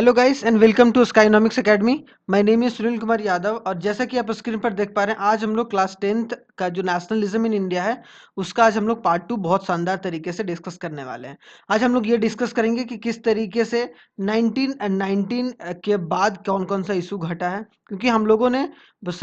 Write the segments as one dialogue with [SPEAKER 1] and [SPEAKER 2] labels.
[SPEAKER 1] Hello guys and welcome to Skynomics academy. My name is Sunil Kumar Yadav और जैसा कि आप स्क्रीन पर देख पा रहे हैं, आज हम लोग क्लास 10th का जो नेशनलिज्म इन इंडिया है उसका आज हम लोग पार्ट 2 बहुत शानदार तरीके से डिस्कस करने वाले हैं। आज हम लोग ये डिस्कस करेंगे कि किस तरीके से 1919 के बाद कौन कौन सा इशू घटा है, क्योंकि हम लोगों ने बस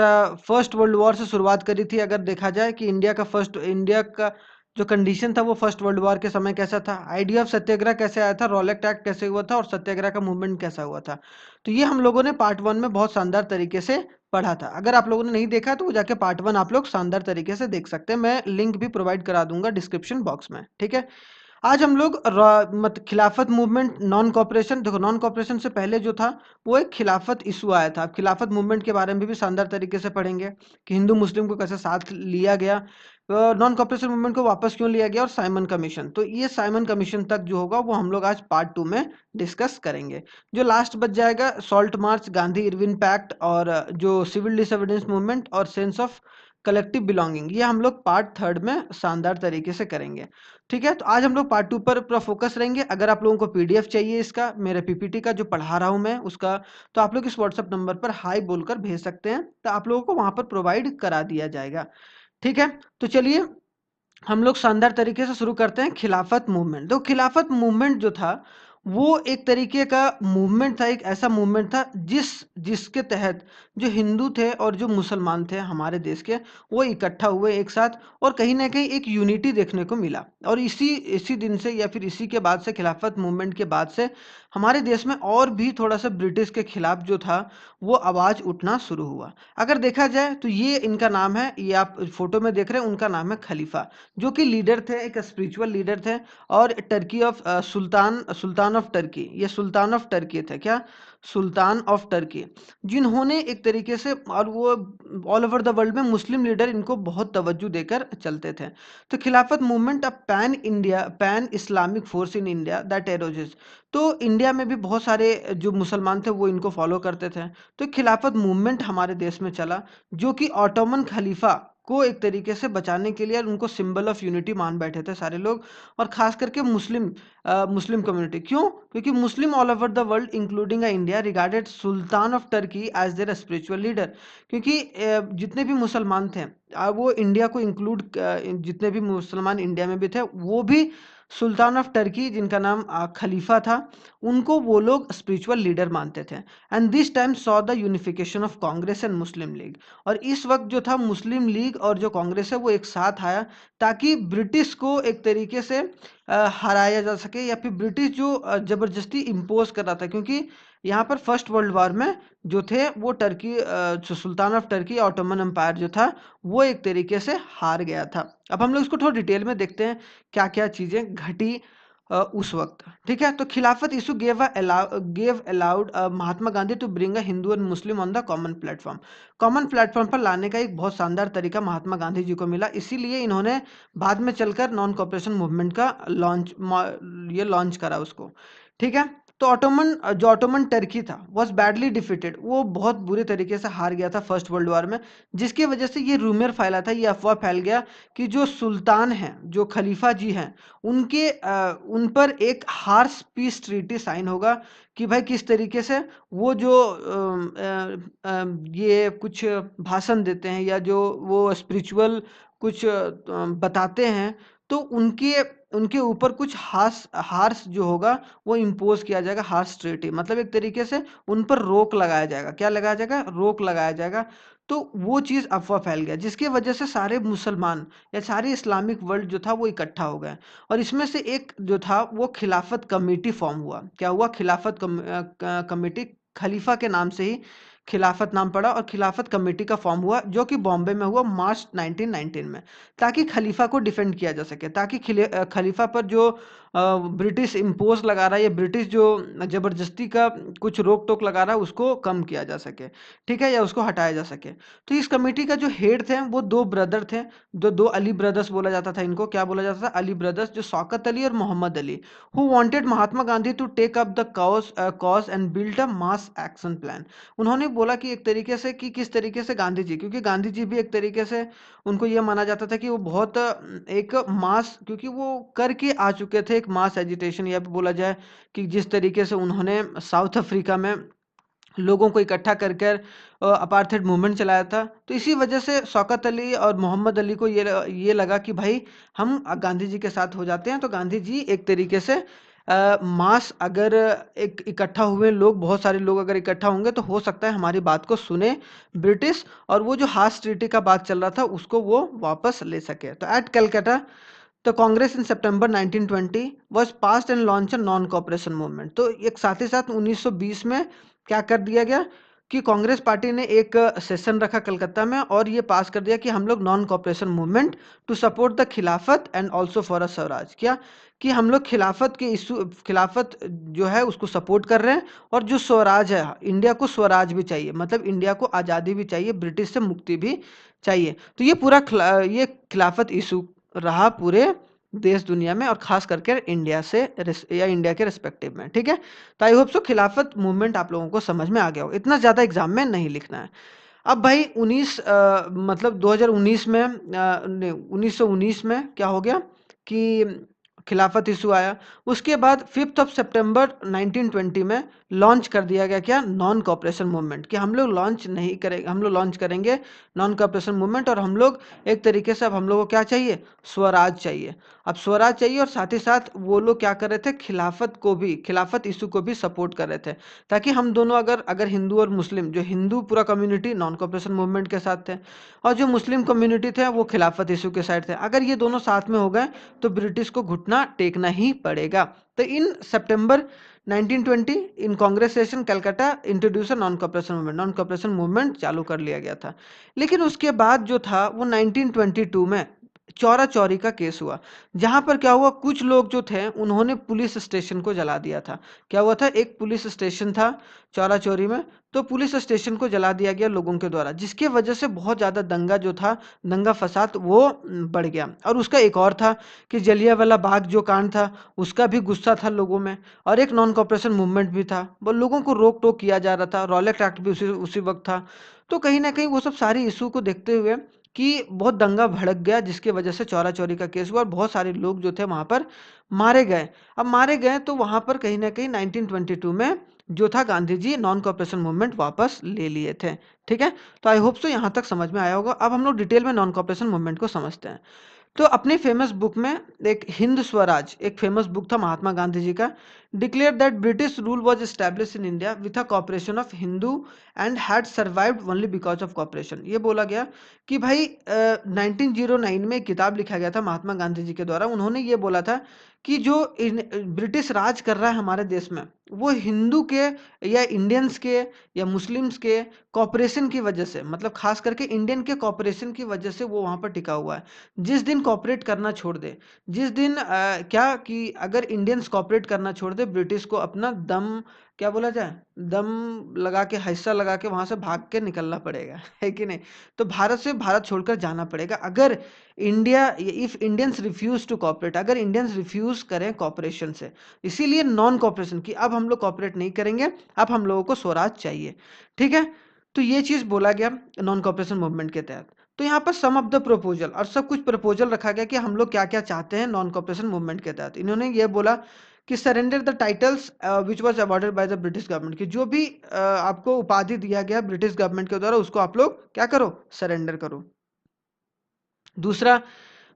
[SPEAKER 1] फर्स्ट वर्ल्ड वॉर से शुरुआत करी थी। अगर देखा जाए कि इंडिया का जो कंडीशन था वो फर्स्ट वर्ल्ड वॉर के समय कैसा था, आइडिया ऑफ सत्याग्रह कैसे आया था, रॉलेट एक्ट कैसे हुआ था और सत्याग्रह का मूवमेंट कैसा हुआ था। तो ये हम लोगों ने पार्ट 1 में बहुत शानदार तरीके से पढ़ा था। अगर आप लोगों ने नहीं देखा तो वो जाके पार्ट 1 आप लोग शानदार तरीके से देख सकते हैं। मैं लिंक भी प्रोवाइड करा दूंगा डिस्क्रिप्शन बॉक्स में, ठीक है। आज हम लोग खिलाफत मूवमेंट, नॉन कॉपरेशन। देखो, नॉन कॉपरेशन से पहले जो था वो एक खिलाफत इशू आया था। अब खिलाफत मूवमेंट के बारे में भी शानदार तरीके से पढ़ेंगे कि हिंदू मुस्लिम को कैसे साथ लिया गया, नॉन कॉपरेशन मूवमेंट को वापस क्यों लिया गया और साइमन कमीशन। तो ये साइमन कमीशन तक जो होगा वो हम लोग आज पार्ट 2 में डिस्कस करेंगे। जो लास्ट बच जाएगा salt march, Gandhi Irwin pact और जो सिविल डिसोबीडियंस मूवमेंट और सेंस ऑफ कलेक्टिव बिलोंगिंग, ये हम लोग पार्ट 3 में शानदार तरीके से करेंगे, ठीक है। तो आज हम लोग पार्ट 2 पर पूरा फोकस रहेंगे। अगर आप लोगों को पीडीएफ चाहिए इसका, मेरे पीपीटी का जो पढ़ा रहा हूं मैं उसका, तो आप लोग इस व्हाट्सएप नंबर पर हाई बोलकर भेज सकते हैं, तो आप लोगों को वहां पर प्रोवाइड करा दिया जाएगा, ठीक है। तो चलिए हम लोग शानदार तरीके से शुरू करते हैं। खिलाफत मूवमेंट, तो खिलाफत मूवमेंट जो था वो एक तरीके का मूवमेंट था, एक ऐसा मूवमेंट था जिसके तहत जो हिंदू थे और जो मुसलमान थे हमारे देश के, वो इकट्ठा हुए एक साथ और कहीं ना कहीं एक यूनिटी देखने को मिला। और इसी इसी दिन से या फिर इसी के बाद से, खिलाफत मूवमेंट के बाद से हमारे देश में और भी थोड़ा सा ब्रिटिश के खिलाफ जो था वो आवाज उठना शुरू हुआ। अगर देखा जाए तो ये इनका नाम है, ये आप फोटो में देख रहे हैं, उनका नाम है खलीफा, जो कि लीडर थे, एक स्पिरिचुअल लीडर थे। और Turkey of sultan of Turkey, ये सुल्तान ऑफ टर्की थे, क्या, सुल्तान ऑफ टर्की, जिन्होंने एक तरीके से, और वो ऑल ओवर द वर्ल्ड में मुस्लिम लीडर इनको बहुत तवज्जो देकर चलते थे। तो Khilafat movement a pan Islamic force in India that arises, तो इंडिया में भी बहुत सारे जो मुसलमान थे वो इनको फॉलो करते थे। तो खिलाफत मूवमेंट हमारे देश में चला, जो कि ऑटोमन खलीफा को एक तरीके से बचाने के लिए, उनको सिंबल ऑफ यूनिटी मान बैठे थे सारे लोग, और खास करके मुस्लिम कम्युनिटी। क्यों? क्योंकि Muslim all over the world including India regarded sultan of Turkey as their spiritual leader, क्योंकि जितने भी मुसलमान थे, वो इंडिया को इंक्लूड, जितने भी मुसलमान इंडिया में भी थे वो भी सुल्तान ऑफ टर्की, जिनका नाम खलीफा था, उनको वो लोग स्पिरिचुअल लीडर मानते थे। And this time saw the unification of Congress and Muslim league, और इस वक्त जो था मुस्लिम लीग और जो कांग्रेस है वो एक साथ आया, ताकि ब्रिटिश को एक तरीके से हराया जा सके, या फिर ब्रिटिश जो जबरदस्ती इम्पोज कर रहा था, क्योंकि यहाँ पर फर्स्ट वर्ल्ड वॉर में जो थे वो टर्की, जो सुल्तान ऑफ टर्की ऑटोमन एम्पायर जो था वो एक तरीके से हार गया था। अब हम लोग इसको थोड़ा डिटेल में देखते हैं क्या क्या चीजें घटी उस वक्त, ठीक है। तो Khilafat issue gave allowed Mahatma Gandhi to bring a Hindu and Muslim on the common platform पर लाने का एक बहुत शानदार तरीका महात्मा गांधी जी को मिला। इसीलिए इन्होंने बाद में चलकर नॉन कॉपरेशन मूवमेंट का लॉन्च करा उसको, ठीक है। तो जो ऑटोमन टर्की था वॉज बैडली डिफीटेड, वो बहुत बुरे तरीके से हार गया था फर्स्ट वर्ल्ड वॉर में, जिसकी वजह से ये रूमर फैला था, ये अफवाह फैल गया कि जो सुल्तान हैं, जो खलीफा जी हैं, उन पर एक हार्श पीस ट्रीटी साइन होगा, कि भाई किस तरीके से वो जो ये कुछ भाषण देते हैं या जो वो स्पिरिचुअल कुछ बताते हैं, तो उनके उनके ऊपर कुछ हार्श जो होगा वो इम्पोज किया जाएगा, हार्श ट्रीटी, मतलब एक तरीके से उन पर रोक लगाया जाएगा। क्या लगाया जाएगा? रोक लगाया जाएगा। तो वो चीज़ अफवाह फैल गया, जिसकी वजह से सारे मुसलमान या सारे इस्लामिक वर्ल्ड जो था वो इकट्ठा हो गए, और इसमें से एक जो था वो खिलाफत कमेटी फॉर्म हुआ। क्या हुआ? खिलाफत कमेटी, खलीफा के नाम से ही खिलाफत नाम पड़ा, और खिलाफत कमेटी का फॉर्म हुआ, जो कि बॉम्बे में हुआ मार्च 1919 में, ताकि खलीफा को डिफेंड किया जा सके, ताकि खलीफा पर जो ब्रिटिश इम्पोज लगा रहा है, या ब्रिटिश जो जबरदस्ती का कुछ रोक टोक लगा रहा है, उसको कम किया जा सके, ठीक है, या उसको हटाया जा सके। तो इस कमेटी का जो हेड थे वो दो ब्रदर थे, जो दो अली ब्रदर्स बोला जाता था इनको। क्या बोला जाता था? अली ब्रदर्स, जो शौकत अली और Mohammad Ali, who wanted Mahatma Gandhi to take up the cause and build a mass action plan. उन्होंने बोला कि एक तरीके से कि किस तरीके से गांधी जी, क्योंकि गांधी जी भी एक तरीके से उनको ये माना जाता था कि वो बहुत एक मास, क्योंकि वो करके आ चुके थे एक मास एजिटेशन, या बोला जाए कि जिस तरीके से उन्होंने साउथ अफ्रीका में लोगों को इकट्ठा कर कर अपार्थाइड मूवमेंट चलाया था। तो इसी वजह से शौकत अली और मोहम्मद अली को ये लगा कि भाई हम गांधी जी के साथ हो जाते हैं। तो गांधी जी एक तरीके से मास, अगर एक इकट्ठा हुए लोग, बहुत सारे लोग अगर इकट्ठा होंगे तो हो सकता है हमारी बात को सुने ब्रिटिश, और वो जो हास ट्रीटी का बात चल रहा था उसको वो वापस ले सके। तो एट कलकत्ता तो कांग्रेस इन September 1920 was passed and launch a non cooperation movement. तो एक साथ ही साथ 1920 में क्या कर दिया गया कि कांग्रेस पार्टी ने एक सेशन रखा कलकत्ता में और ये पास कर दिया कि हम लोग non cooperation movement to support the Khilafat and also for a swaraj. क्या कि हम लोग खिलाफत के इशू, खिलाफत जो है उसको सपोर्ट कर रहे हैं, और जो स्वराज है, इंडिया को स्वराज भी चाहिए, मतलब इंडिया को आज़ादी भी चाहिए, ब्रिटिश से मुक्ति भी चाहिए। तो ये पूरा ये खिलाफत इशू रहा पूरे देश दुनिया में, और खास करके इंडिया से या इंडिया के रिस्पेक्टिव में। ठीक है, तो आई होप सो खिलाफत मूवमेंट आप लोगों को समझ में आ गया हो, इतना ज़्यादा एग्जाम में नहीं लिखना है। अब भाई 2019 में 1919 में क्या हो गया कि खिलाफत इशू आया। उसके बाद 5 सितंबर 1920 में लॉन्च कर दिया गया क्या, नॉन कॉपरेशन मूवमेंट, कि हम लोग लॉन्च नहीं करेंगे, हम लोग लॉन्च करेंगे नॉन कॉपरेशन मूवमेंट, और हम लोग एक तरीके से अब हम लोगों को क्या चाहिए, स्वराज चाहिए। अब स्वराज चाहिए, और साथ ही साथ वो लोग क्या कर रहे थे, खिलाफत को भी, खिलाफत इशू को भी सपोर्ट कर रहे थे, ताकि हम दोनों अगर अगर हिंदू और मुस्लिम, जो हिंदू पूरा कम्युनिटी नॉन कॉपरेशन मूवमेंट के साथ थे, और जो मुस्लिम कम्युनिटी थे वो खिलाफत इशू के साइड थे, अगर ये दोनों साथ में हो गए तो ब्रिटिश को घुटना टेकना ही पड़ेगा। तो in September 1920 in Congress session Calcutta introduce non cooperation movement, non cooperation movement चालू कर लिया गया था। लेकिन उसके बाद जो था वो 1922 में चौरा चौरी का केस हुआ, जहां पर क्या हुआ, कुछ लोग जो थे उन्होंने पुलिस स्टेशन को जला दिया था। क्या हुआ था, एक पुलिस स्टेशन था चौरा चौरी में, तो पुलिस स्टेशन को जला दिया गया लोगों के द्वारा, जिसकी वजह से बहुत ज़्यादा दंगा जो था, दंगा फसाद वो बढ़ गया। और उसका एक और था कि जलियांवाला बाग जो कांड था, उसका भी गुस्सा था लोगों में, और एक नॉन कॉपरेशन मूवमेंट भी था, वो लोगों को रोक टोक किया जा रहा था, रॉलेट एक्ट भी उसी उसी वक्त था। तो कहीं ना कहीं वो सब सारी इशू को देखते हुए कि बहुत दंगा भड़क गया, जिसकी वजह से चौरा चौरी का केस हुआ और बहुत सारे लोग जो थे वहां पर मारे गए। अब मारे गए तो वहां पर कहीं ना कहीं 1922 में जो था, Gandhi ji non cooperation movement वापस ले लिए थे। ठीक है, तो आई होप सो यहाँ तक समझ में आया होगा। अब हम लोग डिटेल में नॉन कॉपरेशन मूवमेंट को समझते हैं। तो अपनी फेमस बुक में, एक हिंद स्वराज एक फेमस बुक था महात्मा गांधी जी का, declare that British rule was establish in India with a cooperation of Hindu and had survived only because of cooperation. ये बोला गया कि भाई 1909 में एक किताब लिखा गया था महात्मा गांधी जी के द्वारा, उन्होंने ये बोला था कि जो ब्रिटिश राज कर रहा है हमारे देश में, वो हिंदू के या इंडियंस के या मुस्लिम्स के कॉपरेशन की वजह से, मतलब खास करके इंडियन के कॉपरेशन की वजह से वो वहां पर टिका हुआ है। जिस दिन कॉपरेट करना छोड़ दे, जिस दिन क्या कि अगर इंडियंस कॉपरेट करना छोड़ दे, ब्रिटिश को अपना दम, क्या बोला जाए, दम लगा के, हिस्सा लगा के वहां से भाग के निकलना पड़ेगा, है कि नहीं। तो भारत से, भारत छोड़कर जाना पड़ेगा अगर India, if Indians refuse to cooperate, अगर इंडियंस रिफ्यूज करें कॉपरेशन से। इसीलिए नॉन कॉपरेशन की, अब हम लोग कॉपरेट नहीं करेंगे, अब हम लोगों को स्वराज चाहिए। ठीक है, तो ये चीज बोला गया नॉन कॉपरेशन मूवमेंट के तहत। तो यहाँ पर सम ऑफ द प्रपोजल, और सब कुछ प्रपोजल रखा गया कि हम लोग क्या क्या चाहते हैं नॉन कॉपरेशन मूवमेंट के तहत। इन्होंने ये बोला कि surrender the titles which was awarded by the British government, की जो भी आपको उपाधि दिया गया ब्रिटिश गवर्नमेंट के द्वारा, उसको आप लोग क्या करो, सरेंडर करो। दूसरा,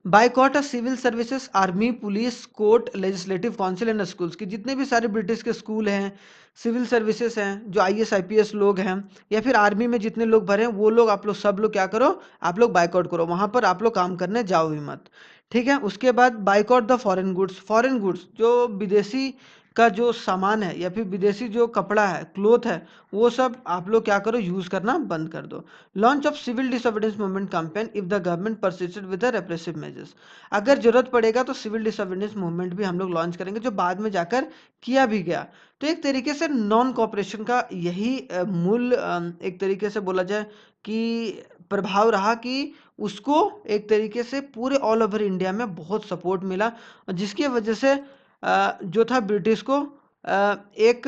[SPEAKER 1] boycott of civil services, army, police, court, legislative council and schools, की जितने भी सारे ब्रिटिश के स्कूल हैं, सिविल सर्विसेज हैं, जो आईएएस आईपीएस लोग हैं, या फिर आर्मी में जितने लोग भरे हैं, वो लोग, आप लोग सब लोग क्या करो, आप लोग बाइकआउट करो, वहां पर आप लोग काम करने जाओ ही मत। ठीक है, उसके बाद boycott the foreign goods, foreign goods जो विदेशी का जो सामान है, या फिर विदेशी जो कपड़ा है, क्लोथ है, वो सब आप लोग क्या करो, यूज करना बंद कर दो। Launch of civil disobedience movement campaign if the government persisted with the repressive measures, अगर जरूरत पड़ेगा तो सिविल डिसोबीडियंस मूवमेंट भी हम लोग लॉन्च करेंगे, जो बाद में जाकर किया भी गया। तो एक तरीके से नॉन कॉपरेशन का यही मूल, एक तरीके से बोला जाए कि प्रभाव रहा, कि उसको एक तरीके से पूरे ऑल ओवर इंडिया में बहुत सपोर्ट मिला, जिसकी वजह से जो था ब्रिटिश को एक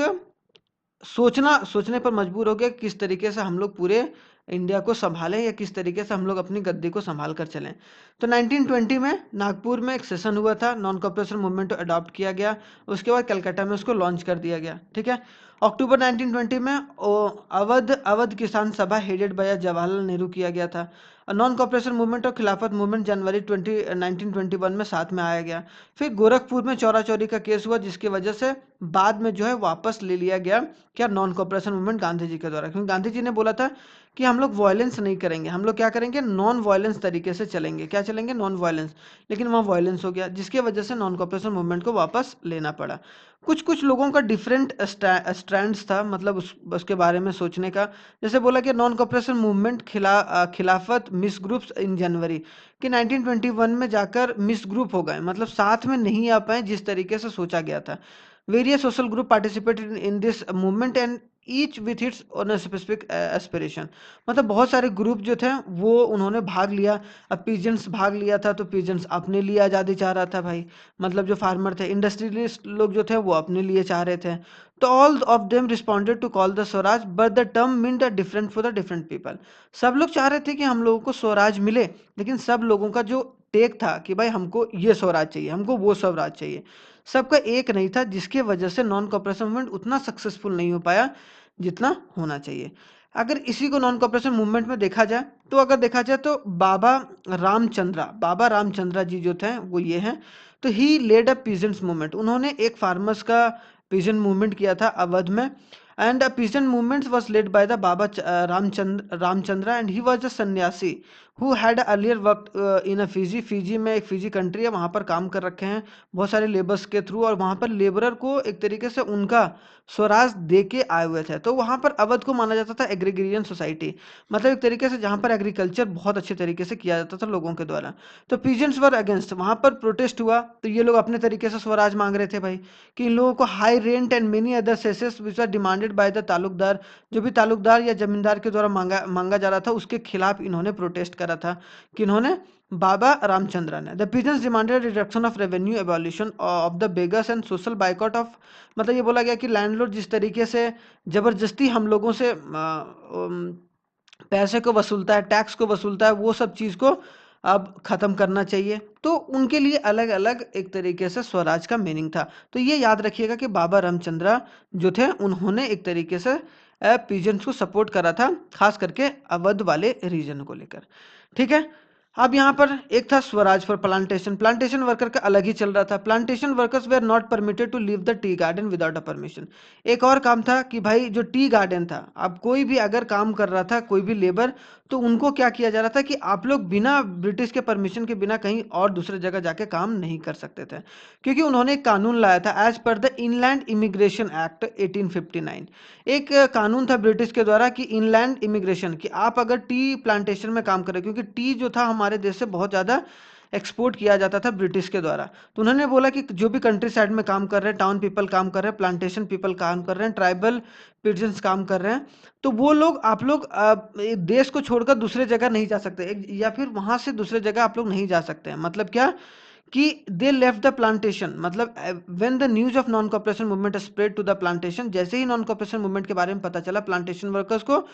[SPEAKER 1] सोचने पर मजबूर हो गया कि किस तरीके से हम लोग पूरे इंडिया को संभालें या किस तरीके से हम लोग अपनी गद्दी को संभाल कर चलें। तो 1920 में नागपुर में एक सेशन हुआ था, नॉन कॉपरेशन मूवमेंट को अडॉप्ट किया गया। उसके बाद कलकत्ता में उसको लॉन्च कर दिया गया। ठीक है। अक्टूबर 1920 में अवध अवध किसान सभा हेडेड बाय जवाहरलाल नेहरू किया गया था। नॉन कॉपरेशन मूवमेंट और खिलाफत मूवमेंट जनवरी 1921 में साथ में आया गया। फिर गोरखपुर में चौरा चौरी का केस हुआ, जिसकी वजह से बाद में जो है वापस ले लिया गया क्या, non cooperation movement Gandhi ji के द्वारा, क्योंकि गांधी जी ने बोला था कि हम लोग वायलेंस नहीं करेंगे, हम लोग क्या करेंगे, नॉन वायलेंस तरीके से चलेंगे। क्या चलेंगे, नॉन वायलेंस। लेकिन वहाँ वायलेंस हो गया, जिसके वजह से नॉन कॉपरेशन मूवमेंट को वापस लेना पड़ा। कुछ कुछ लोगों का डिफरेंट स्टैंड्स था, मतलब उसके बारे में सोचने का। जैसे बोला कि नॉन कॉपरेशन मूवमेंट खिलाफत मिस ग्रुप्स इन जनवरी, कि 1921 में जाकर मिस ग्रुप हो गए, मतलब साथ में नहीं आ पाए जिस तरीके से सोचा गया था। Various social group participated in this movement and each with its on specific aspiration, मतलब बहुत सारे ग्रुप जो थे वो उन्होंने भाग लिया। अब पीजेंट्स भाग लिया था, तो पीजेंट्स अपने लिए आज़ादी चाह रहा था भाई, मतलब जो फार्मर थे, इंडस्ट्रियलिस्ट लोग जो थे वो अपने लिए चाह रहे थे। तो all of them responded to call the swaraj, but the term mean the different for the different people. सब लोग चाह रहे थे कि हम लोगों को स्वराज मिले, लेकिन सब लोगों का जो टेक था कि भाई हमको ये स्वराज चाहिए, हमको वो स्वराज चाहिए, सबका एक नहीं था, जिसके वजह से नॉन कॉपरेशन मूवमेंट उतना सक्सेसफुल नहीं हो पाया जितना होना चाहिए। अगर इसी को नॉन कॉपरेशन मूवमेंट में देखा जाए, तो अगर देखा जाए तो बाबा रामचंद्रा जी जो थे वो ये हैं। तो ही लेड अ पीजेंट्स मूवमेंट, उन्होंने एक फार्मर्स का पीजेंट मूवमेंट किया था अवध में। And peasant movement was led by the Ramchandra, and he was a sanyasi who had earlier work in a Fiji में, एक फीजी कंट्री है, वहाँ पर काम कर रखे हैं बहुत सारे लेबर्स के थ्रू, और वहाँ पर लेबरर को एक तरीके से उनका स्वराज दे के आए हुए थे। तो वहाँ पर अवध को माना जाता था एग्रीगेरियन सोसाइटी, मतलब एक तरीके से जहाँ पर एग्रीकल्चर बहुत अच्छे तरीके से किया जाता था लोगों के द्वारा। तो पीजेंट्स वर अगेंस्ट, वहाँ पर प्रोटेस्ट हुआ, तो ये लोग अपने तरीके से स्वराज मांग रहे थे भाई, कि इन लोगों को high rent and many other cesses which are demanded by the taluqdar, जो भी तालुकदार या जमींदार के द्वारा मांगा मांगा जा रहा था, उसके खिलाफ इन्होंने प्रोटेस्ट करा था। कि इन्होंने, बाबा रामचंद्र ने, the peasants demanded reduction of revenue, abolition of the beggars and social boycott of, मतलब ये बोला गया कि लैंडलॉर्ड जिस तरीके से जबरदस्ती हम लोगों से पैसे को वसूलता है, टैक्स को वसूलता है, वो सब चीज़ को अब खत्म करना चाहिए। तो उनके लिए अलग अलग एक तरीके से स्वराज का मीनिंग था। तो ये याद रखिएगा कि बाबा रामचंद्रा जो थे उन्होंने एक तरीके से पीजेंट्स को सपोर्ट करा था, खास करके अवध वाले रीजन को लेकर। ठीक है। अब यहाँ पर एक था swaraj for plantation, plantation worker का अलग ही चल रहा था। Plantation workers were not permitted to leave the tea garden without a permission. एक और काम था कि भाई जो टी गार्डन था, अब कोई भी अगर काम कर रहा था, कोई भी लेबर, तो उनको क्या किया जा रहा था कि आप लोग बिना ब्रिटिश के परमिशन के बिना कहीं और दूसरे जगह जाके काम नहीं कर सकते थे, क्योंकि उन्होंने एक कानून लाया था as per the inland immigration act 1859। एक कानून था ब्रिटिश के द्वारा कि इनलैंड इमिग्रेशन, कि आप अगर टी प्लांटेशन में काम कर रहे, क्योंकि टी जो था हमारे देश से बहुत ज़्यादा एक्सपोर्ट किया जाता था ब्रिटिश के द्वारा। तो उन्होंने बोला कि जो भी कंट्री साइड में काम कर रहे हैं, टाउन पीपल काम कर रहे हैं, प्लांटेशन पीपल काम कर रहे हैं, ट्राइबल पिजन्स काम कर रहे हैं, तो वो लोग, आप लोग देश को छोड़कर दूसरे जगह नहीं जा सकते, या फिर वहां से दूसरे जगह आप लोग नहीं जा सकते हैं। मतलब क्या कि दे लेफ्ट द प्लांटेशन, मतलब when the news of non cooperation movement spread to the plantation, जैसे ही नॉन कॉपरेशन मूवमेंट के बारे में पता चला प्लांटेशन वर्कर्स को,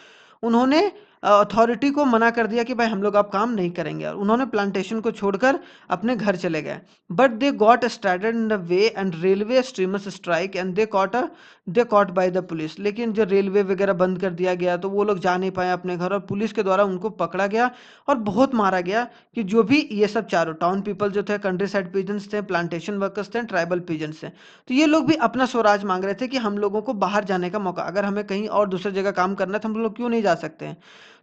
[SPEAKER 1] उन्होंने अथॉरिटी को मना कर दिया कि भाई हम लोग अब काम नहीं करेंगे, और उन्होंने प्लांटेशन को छोड़कर अपने घर चले गए। But they got stranded in the way and railway streamers strike and they caught by the police. लेकिन जो रेलवे वगैरह बंद कर दिया गया, तो वो लोग जा नहीं पाए अपने घर, और पुलिस के द्वारा उनको पकड़ा गया और बहुत मारा गया। कि जो भी ये सब चारों टाउन पीपल जो थे, कंट्री साइड पीजेंट्स थे, प्लांटेशन वर्कर्स थे, ट्राइबल पीजेंट्स थे, तो ये लोग भी अपना स्वराज मांग रहे थे कि हम लोगों को बाहर जाने का मौका, अगर हमें कहीं और दूसरी जगह काम करना है तो हम लोग क्यों नहीं जा सकते हैं।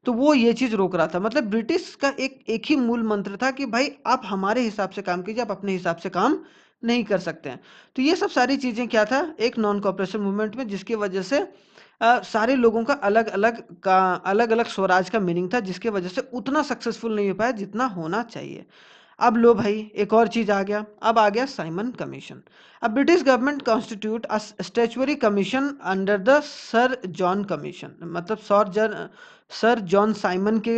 [SPEAKER 1] तो वो ये चीज रोक रहा था। मतलब ब्रिटिश का एक ही मूल मंत्र था कि भाई आप हमारे हिसाब से काम कीजिए, आप अपने हिसाब से काम नहीं कर सकते हैं। तो ये सब सारी चीजें क्या था, एक नॉन कॉपरेशन मूवमेंट में, जिसकी वजह से सारे लोगों का अलग अलग स्वराज का मीनिंग था, जिसकी वजह से उतना सक्सेसफुल नहीं हो पाया जितना होना चाहिए। अब लो भाई, एक और चीज आ गया, अब आ गया साइमन कमीशन। अब British government constitute a statutory commission under the sir John commission, मतलब सर जॉन साइमन के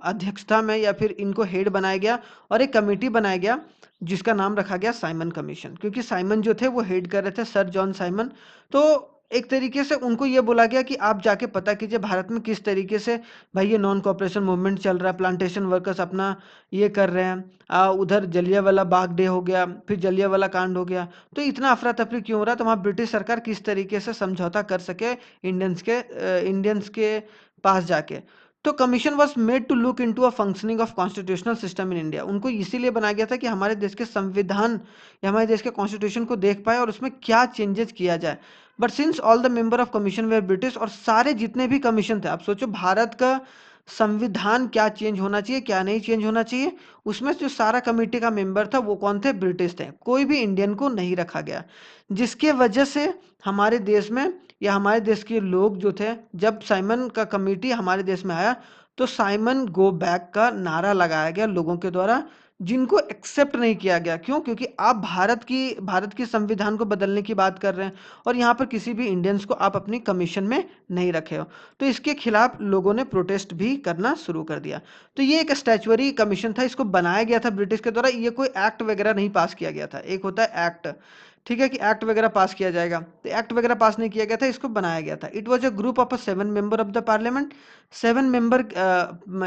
[SPEAKER 1] अध्यक्षता में, या फिर इनको हेड बनाया गया और एक कमेटी बनाया गया जिसका नाम रखा गया साइमन कमीशन, क्योंकि साइमन जो थे वो हेड कर रहे थे, सर जॉन साइमन। तो एक तरीके से उनको ये बोला गया कि आप जाके पता कीजिए भारत में किस तरीके से भाई ये नॉन कॉपरेशन मूवमेंट चल रहा है, प्लांटेशन वर्कर्स अपना ये कर रहे हैं, उधर जलियांवाला बाग डे हो गया, फिर जलियांवाला कांड हो गया, तो इतना अफरा तफरी क्यों हो रहा है, तो वहाँ ब्रिटिश सरकार किस तरीके से समझौता कर सके इंडियंस के पास जाके। तो commission was made to look into a functioning of constitutional system in India. उनको इसीलिए बनाया गया था कि हमारे देश के संविधान या हमारे देश के कॉन्स्टिट्यूशन को देख पाए और उसमें क्या चेंजेस किया जाए। But since all the member of commission were British, और सारे जितने भी कमीशन थे, आप सोचो भारत का संविधान क्या चेंज होना चाहिए क्या नहीं चेंज होना चाहिए, उसमें जो सारा कमेटी का मेंबर था वो कौन थे, ब्रिटिश थे, कोई भी इंडियन को नहीं रखा गया। जिसके वजह से हमारे देश में या हमारे देश के लोग जो थे, जब साइमन का कमेटी हमारे देश में आया तो साइमन गो बैक का नारा लगाया गया लोगों के द्वारा, जिनको एक्सेप्ट नहीं किया गया। क्यों? क्योंकि आप भारत की संविधान को बदलने की बात कर रहे हैं और यहाँ पर किसी भी इंडियंस को आप अपनी कमीशन में नहीं रखे हो। तो इसके खिलाफ लोगों ने प्रोटेस्ट भी करना शुरू कर दिया। तो ये एक स्टैचुअरी कमीशन था, इसको बनाया गया था ब्रिटिश के द्वारा, ये कोई एक्ट वगैरह नहीं पास किया गया था। एक होता है एक्ट, ठीक है, कि एक्ट वगैरह पास किया जाएगा, तो एक्ट वगैरह पास नहीं किया गया था, इसको बनाया गया था। It was a group of 7 member of the parliament, 7 member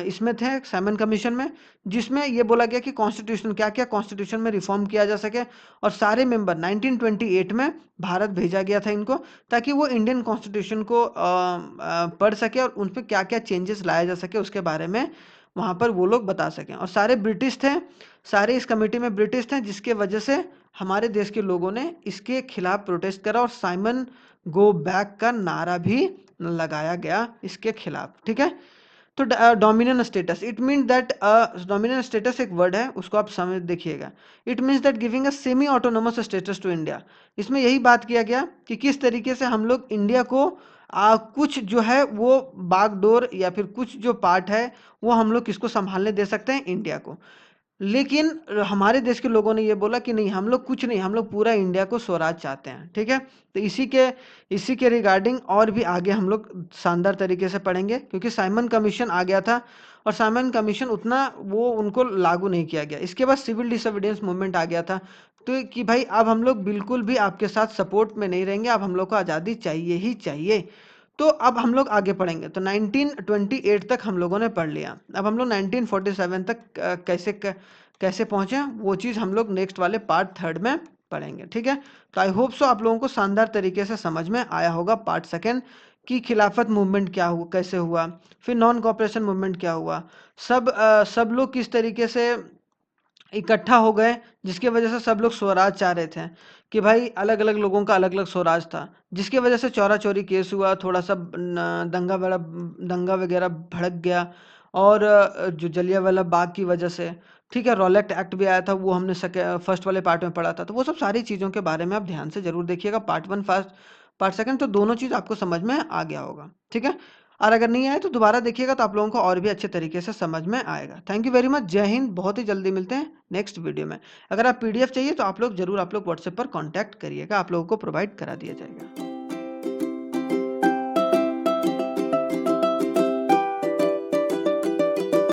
[SPEAKER 1] इसमें थे साइमन कमीशन में, जिसमें ये बोला गया कि कॉन्स्टिट्यूशन क्या क्या कॉन्स्टिट्यूशन में रिफॉर्म किया जा सके, और सारे मेंबर 1928 में भारत भेजा गया था इनको, ताकि वो इंडियन कॉन्स्टिट्यूशन को पढ़ सके और उन पर क्या क्या चेंजेस लाया जा सके उसके बारे में वहाँ पर वो लोग बता सकें। और सारे ब्रिटिश थे, सारे इस कमेटी में ब्रिटिश थे, जिसके वजह से हमारे देश के लोगों ने इसके खिलाफ प्रोटेस्ट करा और साइमन गो बैक का नारा भी लगाया गया इसके खिलाफ, ठीक है। तो dominion status, it mean that dominion status एक वर्ड है, उसको आप समझ देखिएगा। It means that giving a semi autonomous status to India. इसमें यही बात किया गया कि किस तरीके से हम लोग इंडिया को कुछ जो है वो बागडोर या फिर कुछ जो पार्ट है वो हम लोग किसको संभालने दे सकते हैं, इंडिया को। लेकिन हमारे देश के लोगों ने ये बोला कि नहीं, हम लोग कुछ नहीं, हम लोग पूरा इंडिया को स्वराज चाहते हैं, ठीक है। तो इसी के रिगार्डिंग और भी आगे हम लोग शानदार तरीके से पढ़ेंगे, क्योंकि साइमन कमीशन आ गया था और साइमन कमीशन उतना वो उनको लागू नहीं किया गया। इसके बाद सिविल डिसोबीडियंस मूवमेंट आ गया था, तो कि भाई अब हम लोग बिल्कुल भी आपके साथ सपोर्ट में नहीं रहेंगे, अब हम लोग को आज़ादी चाहिए ही चाहिए। तो अब हम लोग आगे पढ़ेंगे। तो 1928 तक हम लोगों ने पढ़ लिया, अब हम लोग 1947 तक कैसे पहुंचे वो चीज़ हम लोग नेक्स्ट वाले पार्ट 3 में पढ़ेंगे, ठीक है। तो आई होप सो आप लोगों को शानदार तरीके से समझ में आया होगा पार्ट 2 की खिलाफत मूवमेंट क्या हुआ, कैसे हुआ, फिर नॉन कॉपरेशन मूवमेंट क्या हुआ, सब लोग किस तरीके से इकट्ठा हो गए, जिसकी वजह से सब लोग स्वराज चाह रहे थे कि भाई अलग अलग लोगों का अलग अलग स्वराज था, जिसकी वजह से चौरा चौरी केस हुआ, थोड़ा सा दंगा वगैरह भड़क गया। और जो जलियांवाला बाग की वजह से, ठीक है, रॉलेट एक्ट भी आया था, वो हमने फर्स्ट वाले पार्ट में पढ़ा था। तो वो सब सारी चीज़ों के बारे में आप ध्यान से जरूर देखिएगा, पार्ट 1 फर्स्ट, पार्ट 2, तो दोनों चीज़ आपको समझ में आ गया होगा, ठीक है। और अगर नहीं आए तो दोबारा देखिएगा, तो आप लोगों को और भी अच्छे तरीके से समझ में आएगा। थैंक यू वेरी मच, जय हिंद। बहुत ही जल्दी मिलते हैं नेक्स्ट वीडियो में। अगर आप पीडीएफ चाहिए तो आप लोग व्हाट्सएप पर कांटेक्ट करिएगा, आप लोगों को प्रोवाइड करा दिया जाएगा।